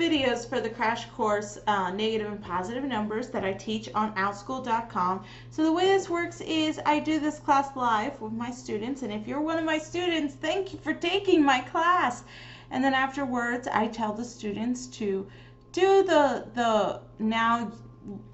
videos for the crash course, Negative and Positive Numbers, that I teach on outschool.com. So the way this works is I do this class live with my students, and if you're one of my students, thank you for taking my class. And then afterwards, I tell the students to do the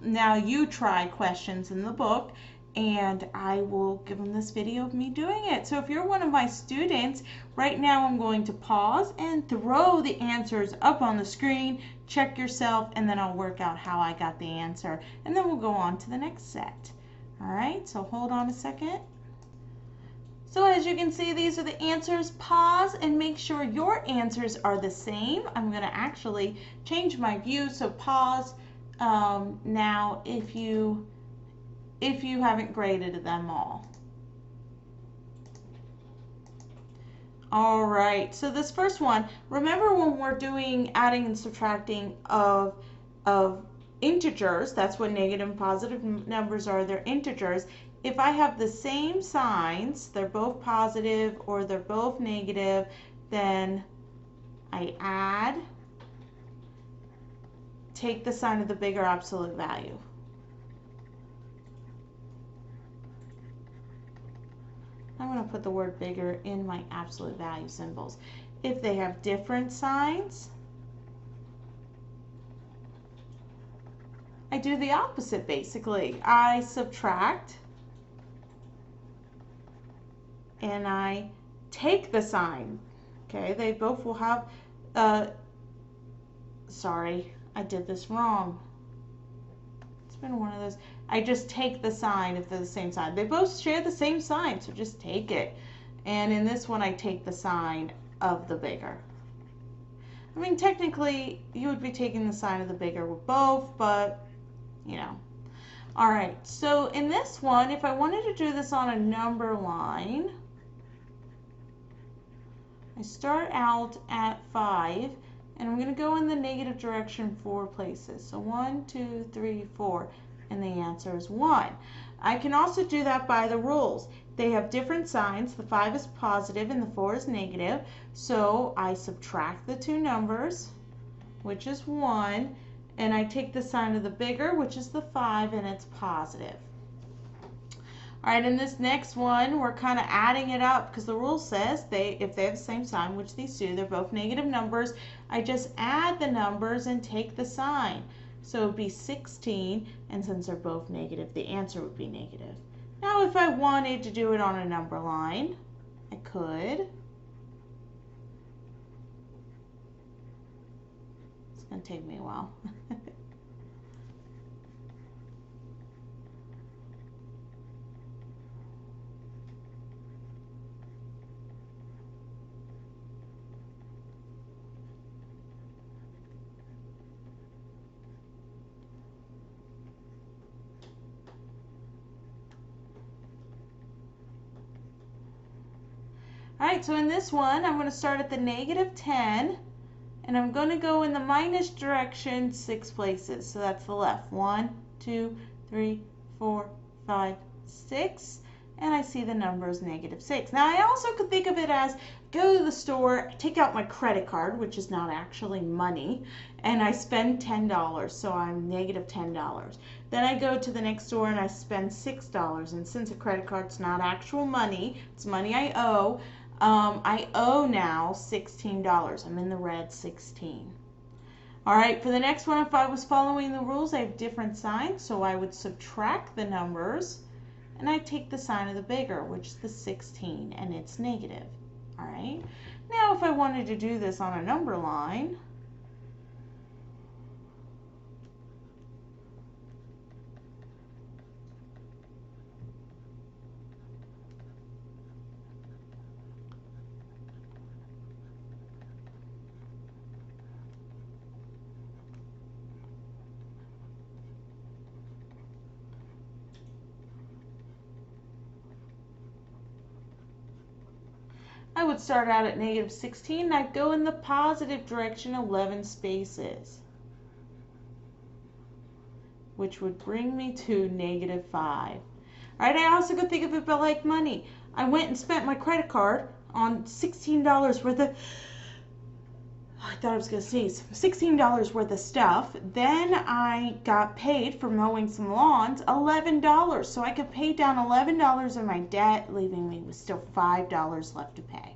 now you try questions in the book, and I will give them this video of me doing it. So if you're one of my students, right now I'm going to pause and throw the answers up on the screen. Check yourself, and then I'll work out how I got the answer, and then we'll go on to the next set. All right, so hold on a second. So as you can see, these are the answers. Pause and make sure your answers are the same. I'm going to actually change my view, so pause now if you haven't graded them all. All right, so this first one, remember when we're doing adding and subtracting of integers, that's what negative and positive numbers are, they're integers. If I have the same signs, they're both positive or they're both negative, then I add, take the sign of the bigger absolute value. I'm going to put the word bigger in my absolute value symbols. If they have different signs, I do the opposite basically. I subtract and I take the sign. Okay, they both will have, sorry, I did this wrong. It's been one of those. I just take the sign if they're the same sign. They both share the same sign, so just take it. And in this one, I take the sign of the bigger. I mean, technically, you would be taking the sign of the bigger with both, but, you know. All right, so in this one, if I wanted to do this on a number line, I start out at 5, and I'm going to go in the negative direction 4 places. So 1, 2, 3, 4. And the answer is 1. I can also do that by the rules. They have different signs. The 5 is positive and the 4 is negative. So I subtract the two numbers, which is 1, and I take the sign of the bigger, which is the 5, and it's positive. All right, in this next one, we're kind of adding it up because the rule says if they have the same sign, which these do, they're both negative numbers, I just add the numbers and take the sign. So it would be 16, and since they're both negative, the answer would be negative. Now if I wanted to do it on a number line, I could. It's going to take me a while. All right, so in this one, I'm going to start at the negative 10, and I'm going to go in the minus direction 6 places. So that's the left. 1, 2, 3, 4, 5, 6, and I see the number is negative 6. Now, I also could think of it as go to the store, take out my credit card, which is not actually money, and I spend $10, so I'm negative $10. Then I go to the next store and I spend $6, and since a credit card's not actual money, it's money I owe now $16. I'm in the red, 16. All right, for the next one, if I was following the rules, I have different signs, so I would subtract the numbers, and I take the sign of the bigger, which is the 16, and it's negative. All right, now if I wanted to do this on a number line, I would start out at negative 16, and I'd go in the positive direction 11 spaces, which would bring me to negative 5. All right, I also could think of it like money. I went and spent my credit card on $16 worth of I thought I was going to sneeze, $16 worth of stuff. Then I got paid for mowing some lawns, $11. So I could pay down $11 of my debt, leaving me with still $5 left to pay.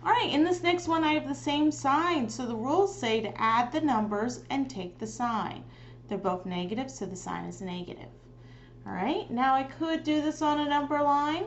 All right, in this next one, I have the same sign. So the rules say to add the numbers and take the sign. They're both negative, so the sign is negative. All right, now I could do this on a number line.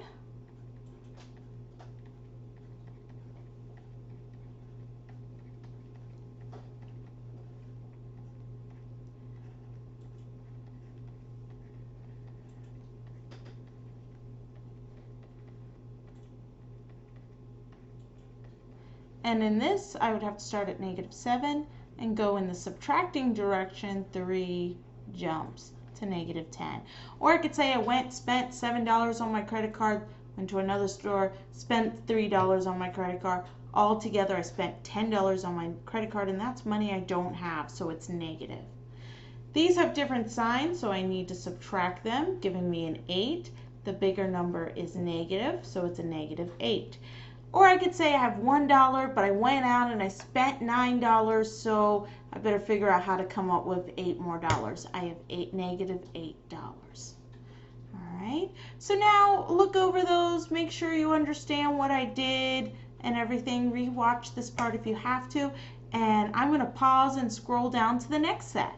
And in this, I would have to start at -7 and go in the subtracting direction 3 jumps to -10. Or I could say I spent $7 on my credit card, went to another store, spent $3 on my credit card. Altogether, I spent $10 on my credit card, and that's money I don't have, so it's negative. These have different signs, so I need to subtract them, giving me an 8. The bigger number is negative, so it's a -8. Or I could say I have $1, but I went out and I spent $9, so I better figure out how to come up with $8 more. I have -$8. All right, so now look over those, make sure you understand what I did and everything. Rewatch this part if you have to, and I'm going to pause and scroll down to the next set.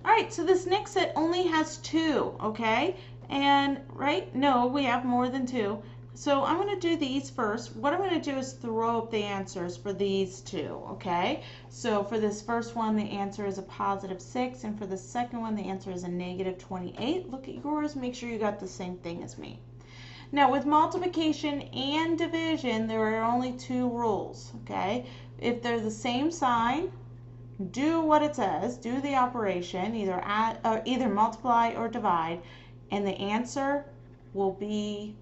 All right, so this next set only has 2, okay? And, right, no, we have more than 2. So I'm going to do these first. What I'm going to do is throw up the answers for these 2, okay? So for this first one, the answer is a +6, and for the second one, the answer is a -28. Look at yours, make sure you got the same thing as me. Now with multiplication and division, there are only 2 rules, okay? If they're the same sign, do what it says, do the operation, either multiply or divide, and the answer will be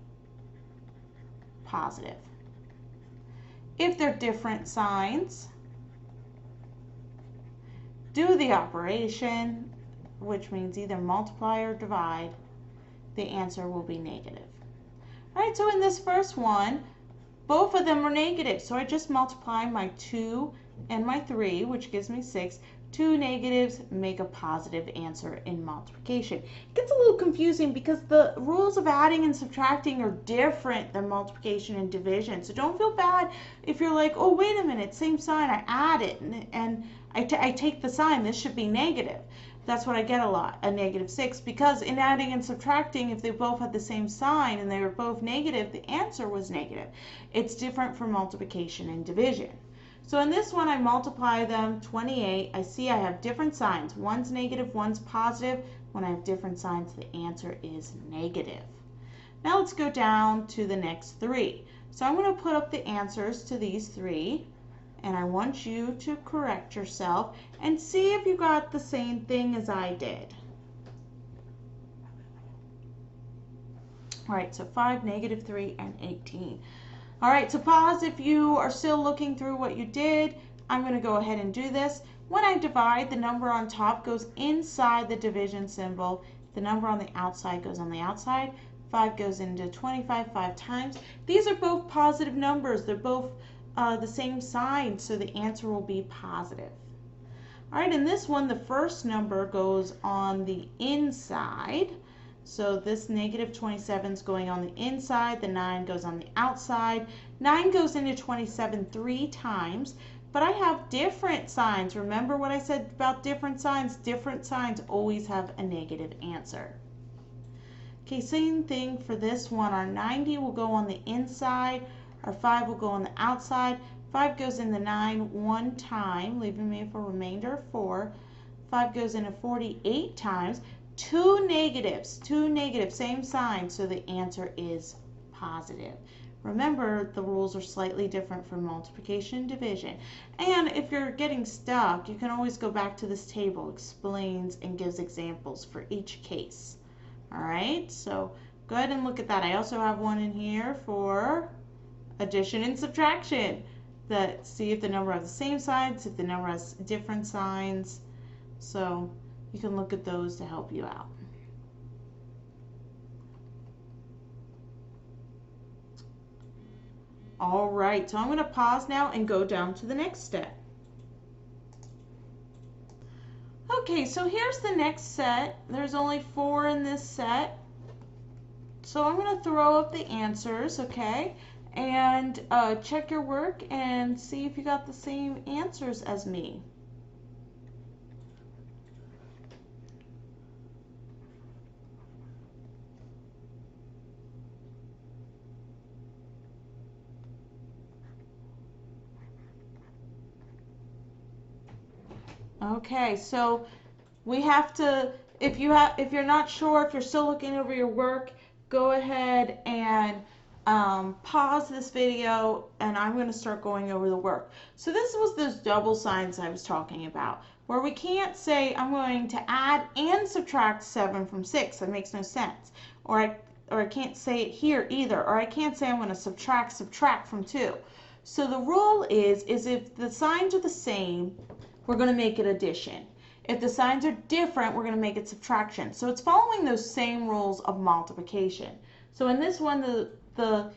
positive. If they're different signs, do the operation, which means either multiply or divide, the answer will be negative. All right, so in this first one, both of them are negative, so I just multiply my 2 and my 3, which gives me 6. 2 negatives make a positive answer in multiplication. It gets a little confusing because the rules of adding and subtracting are different than multiplication and division. So don't feel bad if you're like, oh, wait a minute, same sign, I add it and I take the sign, this should be negative. That's what I get a lot, a -6, because in adding and subtracting, if they both had the same sign and they were both negative, the answer was negative. It's different for multiplication and division. So in this one, I multiply them, 28. I see I have different signs. One's negative, one's positive. When I have different signs, the answer is negative. Now let's go down to the next 3. So I'm going to put up the answers to these 3, and I want you to correct yourself and see if you got the same thing as I did. All right, so 5, -3, and 18. All right, so pause if you are still looking through what you did. I'm going to go ahead and do this. When I divide, the number on top goes inside the division symbol. The number on the outside goes on the outside. 5 goes into 25 5 times. These are both positive numbers. They're both the same sign, so the answer will be positive. All right, in this one, the first number goes on the inside. So this -27 is going on the inside, the 9 goes on the outside. 9 goes into 27 3 times, but I have different signs. Remember what I said about different signs? Different signs always have a negative answer. Okay, same thing for this one. Our 90 will go on the inside, our 5 will go on the outside. 5 goes in the 9 1 time, leaving me for a remainder of 4. 5 goes into 48 times. 2 negatives, same sign, so the answer is positive. Remember, the rules are slightly different for multiplication and division. And if you're getting stuck, you can always go back to this table. Explains and gives examples for each case. All right, so go ahead and look at that. I also have one in here for addition and subtraction. See if the number has the same signs, if the number has different signs. So you can look at those to help you out. All right, so I'm going to pause now and go down to the next step. Okay, so here's the next set. There's only 4 in this set. So I'm going to throw up the answers, okay? And check your work and see if you got the same answers as me. Okay, so we have to, if you're not sure, if you're still looking over your work, go ahead and pause this video, and I'm going to start going over the work. So this was those double signs I was talking about, where we can't say I'm going to add and subtract 7 from 6. That makes no sense. Or I can't say it here either. Or I can't say I'm going to subtract from 2. So the rule is if the signs are the same, we're going to make it addition. If the signs are different, we're going to make it subtraction. So it's following those same rules of multiplication. So in this one, the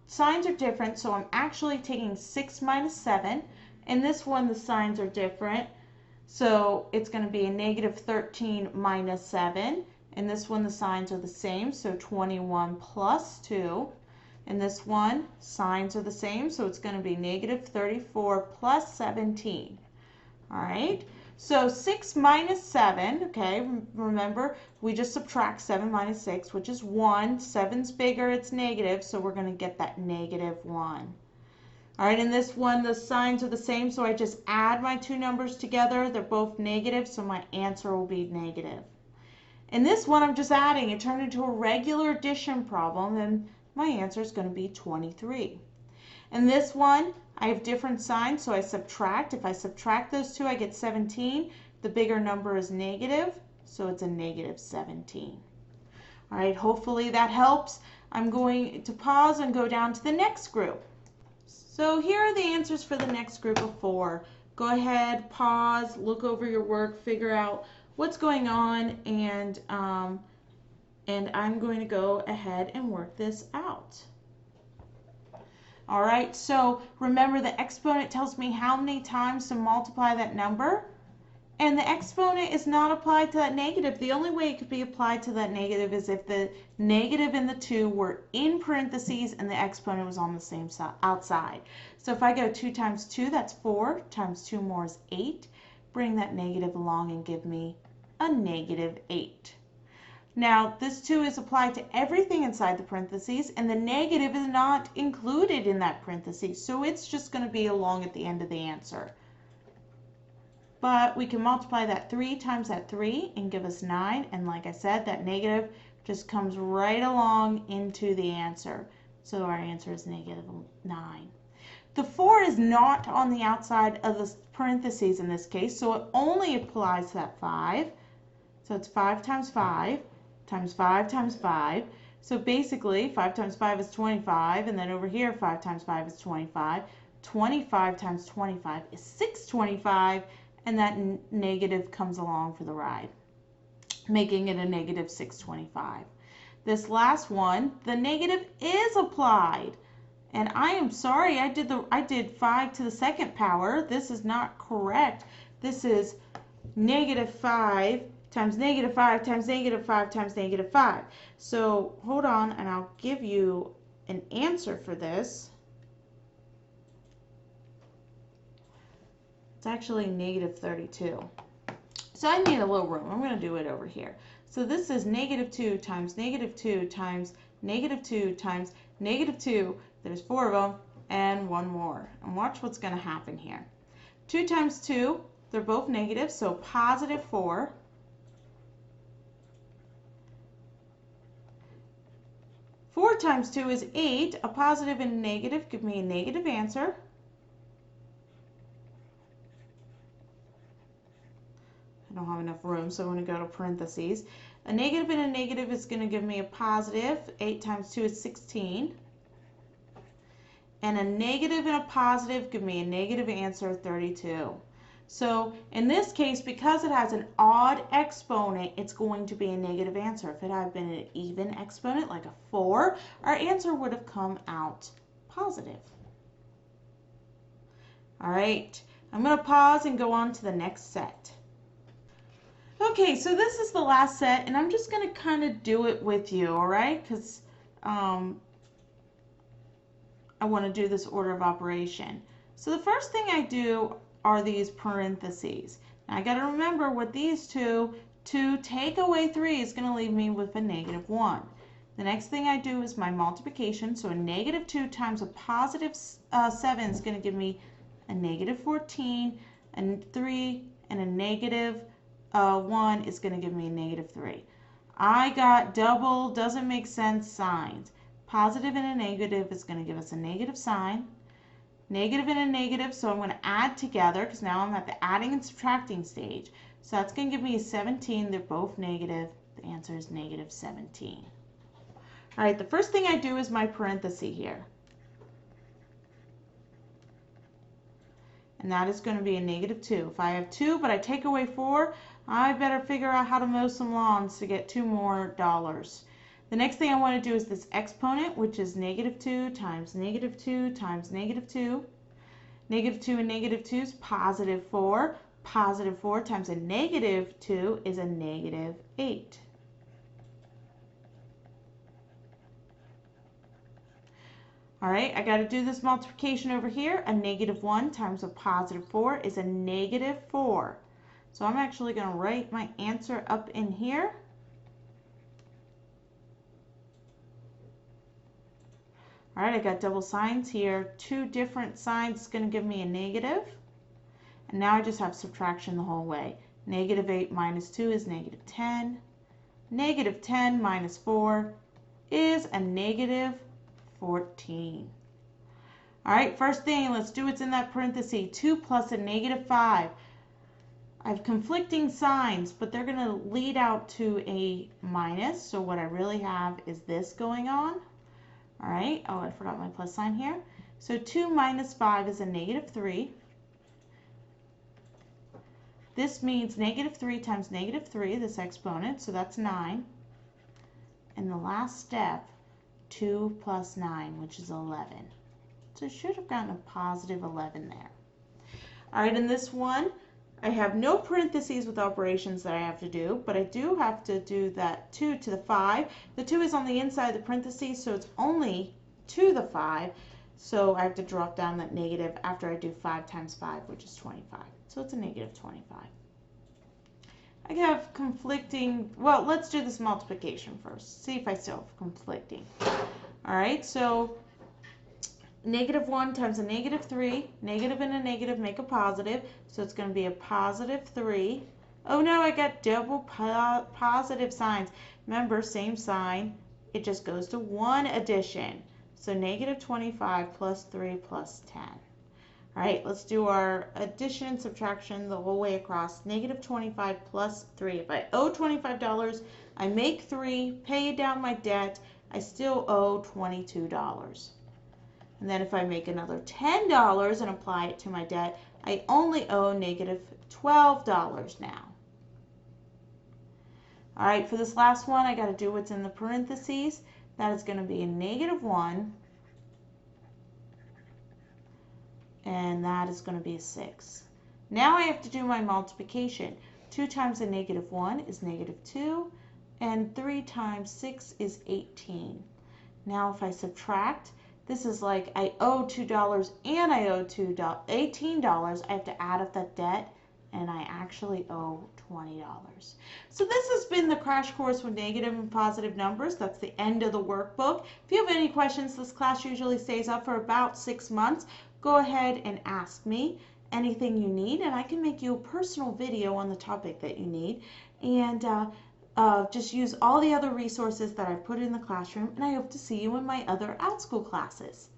signs are different, so I'm actually taking 6 minus 7. In this one, the signs are different, so it's going to be a negative 13 minus 7. In this one, the signs are the same, so 21 plus 2. In this one, signs are the same, so it's going to be negative 34 plus 17. All right, so 6 minus 7, okay, remember, we just subtract 7 minus 6, which is 1. 7's bigger, it's negative, so we're going to get that negative 1. All right, in this one, the signs are the same, so I just add my 2 numbers together. They're both negative, so my answer will be negative. In this one, I'm just adding. It turned into a regular addition problem, and my answer is going to be 23. In this one, I have different signs, so I subtract. If I subtract those 2, I get 17. The bigger number is negative, so it's a negative 17. All right, hopefully that helps. I'm going to pause and go down to the next group. So here are the answers for the next group of 4. Go ahead, pause, look over your work, figure out what's going on, and I'm going to go ahead and work this out. All right, so remember the exponent tells me how many times to multiply that number, and the exponent is not applied to that negative. The only way it could be applied to that negative is if the negative and the 2 were in parentheses and the exponent was on the same side, outside. So if I go 2 times 2, that's 4, times 2 more is 8. Bring that negative along and give me a negative 8. Now, this 2 is applied to everything inside the parentheses, and the negative is not included in that parentheses, so it's just going to be along at the end of the answer. But we can multiply that 3 times that 3 and give us 9, and like I said, that negative just comes right along into the answer. So our answer is negative 9. The 4 is not on the outside of the parentheses in this case, so it only applies to that 5. So it's 5 times 5. Times 5 times 5. So basically 5 times 5 is 25, and then over here 5 times 5 is 25. 25 times 25 is 625, and that negative comes along for the ride, making it a negative 625. This last one, the negative is applied. And I am sorry, I did 5 to the second power. This is not correct. This is negative 5 times negative 5 times negative 5 times negative 5. So hold on, and I'll give you an answer for this. It's actually negative 32. So I need a little room. I'm going to do it over here. So this is negative 2 times negative 2 times negative 2 times negative 2. There's 4 of them, and 1 more. And watch what's going to happen here. 2 times 2, they're both negative, so positive 4. 4 times 2 is 8. A positive and a negative give me a negative answer. I don't have enough room, so I'm going to go to parentheses. A negative and a negative is going to give me a positive. 8 times 2 is 16. And a negative and a positive give me a negative answer, 32. So in this case, because it has an odd exponent, it's going to be a negative answer. If it had been an even exponent, like a 4, our answer would have come out positive. All right, I'm going to pause and go on to the next set. Okay, so this is the last set, and I'm just going to kind of do it with you, all right? Because I want to do this order of operation. So the first thing I do are these parentheses. Now I got to remember with these two, to take away 3 is going to leave me with a -1. The next thing I do is my multiplication. So a -2 times a positive 7 is going to give me a -14, and 3 and a -1 is going to give me a -3. I got double, doesn't make sense signs. Positive and a negative is going to give us a negative sign. Negative and a negative, so I'm going to add together because now I'm at the adding and subtracting stage. So that's going to give me a 17. They're both negative. The answer is -17. All right, the first thing I do is my parenthesis here. And that is going to be a -2. If I have 2 but I take away 4, I better figure out how to mow some lawns to get 2 more dollars. The next thing I want to do is this exponent, which is -2 times -2 times -2. -2 and -2 is +4. +4 times a -2 is a -8. All right, I got to do this multiplication over here. A -1 times a +4 is a -4. So I'm actually going to write my answer up in here. All right, I got double signs here. 2 different signs is going to give me a negative. And now I just have subtraction the whole way. -8 minus 2 is -10. -10 minus 4 is a -14. All right, first thing, let's do what's in that parenthesis. 2 plus a -5. I have conflicting signs, but they're going to lead out to a minus. So what I really have is this going on. All right, oh, I forgot my plus sign here. So 2 minus 5 is a -3. This means -3 times -3, this exponent, so that's 9. And the last step, 2 plus 9, which is 11. So I should have gotten a +11 there. All right, in this one, I have no parentheses with operations that I have to do, but I do have to do that 2 to the 5. The 2 is on the inside of the parentheses, so it's only to the 5. So I have to drop down that negative after I do 5 times 5, which is 25. So it's a -25. I have conflicting, well, let's do this multiplication first. See if I still have conflicting. All right, so -1 times a -3, negative and a negative make a positive, so it's going to be a +3. Oh no, I got double positive signs. Remember, same sign, it just goes to one addition. So -25 plus 3 plus 10. All right, let's do our addition and subtraction the whole way across. -25 plus 3. If I owe $25, I make 3, pay down my debt, I still owe $22. And then if I make another $10 and apply it to my debt, I only owe -$12 now. All right, for this last one, I got to do what's in the parentheses. That is going to be a -1, and that is going to be a 6. Now I have to do my multiplication. 2 times a -1 is -2, and 3 times 6 is 18. Now if I subtract, this is like I owe $2 and I owe $18. I have to add up that debt, and I actually owe $20. So this has been the crash course with negative and positive numbers. That's the end of the workbook. If you have any questions, this class usually stays up for about 6 months. Go ahead and ask me anything you need, and I can make you a personal video on the topic that you need. And just use all the other resources that I've put in the classroom, and I hope to see you in my other OutSchool classes.